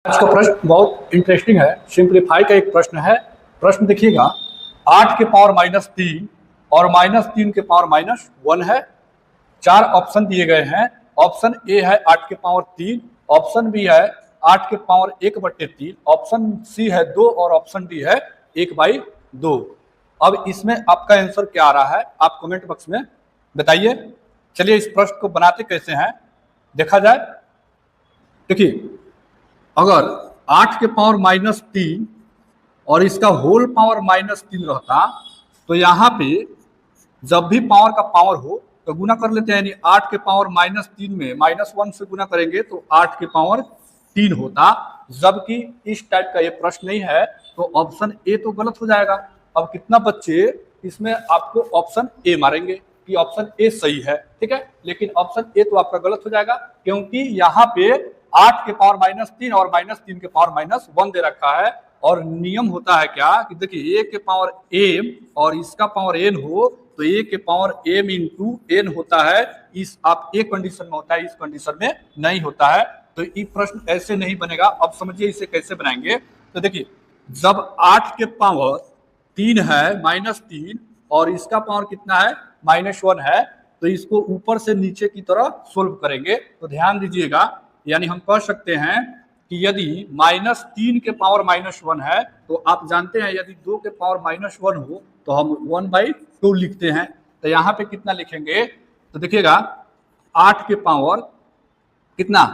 आज का प्रश्न बहुत इंटरेस्टिंग है। सिंप्लीफाई का एक प्रश्न है। प्रश्न देखिएगा, 8 के पावर -3 और -3 के पावर -1 है। 4 ऑप्शन दिए गए हैं। ऑप्शन ए है 8 के पावर 3, ऑप्शन बी है 8 के पावर 1/3, ऑप्शन सी है 2 और ऑप्शन डी है 1/2। अब इसमें आपका आंसर क्या आ रहा है, आप कमेंट बॉक्स में बताइए। चलिए इस प्रश्न को बनाते कैसे हैं देखा जाए। देखिए, अगर 8 के पावर -3 और इसका होल पावर -3 रहता तो यहाँ पे जब भी पावर का पावर हो तो गुना कर लेते हैं, यानी 8 के पावर -3 में -1 से गुना करेंगे तो 8 के पावर 3 होता। जबकि इस टाइप का ये प्रश्न नहीं है तो ऑप्शन ए तो गलत हो जाएगा। अब कितना बच्चे इसमें आपको ऑप्शन ए मारेंगे कि ऑप्शन ए सही है, ठीक है, लेकिन ऑप्शन ए तो आपका गलत हो जाएगा क्योंकि यहाँ पे 8 के पावर -3 और -3 के पावर -1 दे रखा है। और नियम होता है क्या कि देखिए, ए के पावर एम और इसका पावर एन हो तो ए के पावर एम इंटू एन होता है। इस आप एक कंडीशन में होता है, इस कंडीशन में नहीं होता है। तो ये प्रश्न ऐसे नहीं बनेगा। अब समझिए इसे कैसे बनाएंगे। तो देखिए, जब 8 के पावर 3 है -3 और इसका पावर कितना है -1 है, तो इसको ऊपर से नीचे की तरह सोल्व करेंगे। तो ध्यान दीजिएगा, यानी हम कह सकते हैं कि यदि -3 के पावर -1 है तो आप जानते हैं यदि 2 के पावर -1 हो तो हम 1/2 लिखते हैं। तो यहाँ पे कितना लिखेंगे तो देखिएगा, 8 के पावर कितना,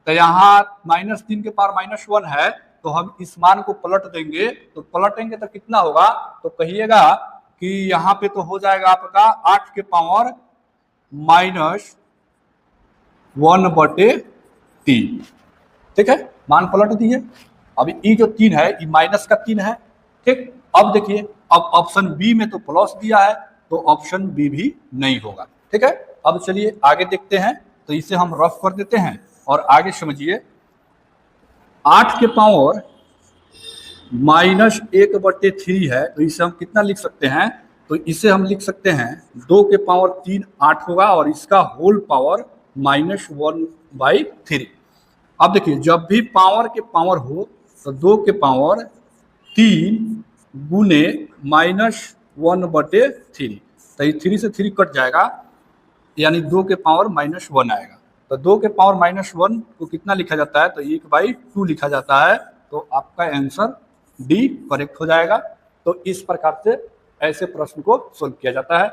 तो यहाँ -3 के पावर -1 है तो हम इस मान को पलट देंगे। तो पलटेंगे तो कितना होगा, तो कहिएगा कि यहाँ पे तो हो जाएगा आपका 8 के पावर -1/3, ठीक है, मान पलट दिए। अब ये जो 3 है ये माइनस का 3 है, ठीक। अब देखिए, अब ऑप्शन बी में तो प्लस दिया है तो ऑप्शन बी भी नहीं होगा, ठीक है। अब चलिए आगे देखते हैं। तो इसे हम रफ कर देते हैं और आगे समझिए। 8 के पावर -1/3 है तो इसे हम कितना लिख सकते हैं, तो इसे हम लिख सकते हैं 2 के पावर 3 8 होगा और इसका होल पावर -1/3। अब देखिए, जब भी पावर के पावर हो तो 2 के पावर 3 गुने -1/3, तो ये 3 से 3 कट जाएगा, यानी 2 के पावर -1 आएगा। तो 2 के पावर -1 को कितना लिखा जाता है, तो 1/2 लिखा जाता है। तो आपका आंसर डी करेक्ट हो जाएगा। तो इस प्रकार से ऐसे प्रश्न को सोल्व किया जाता है।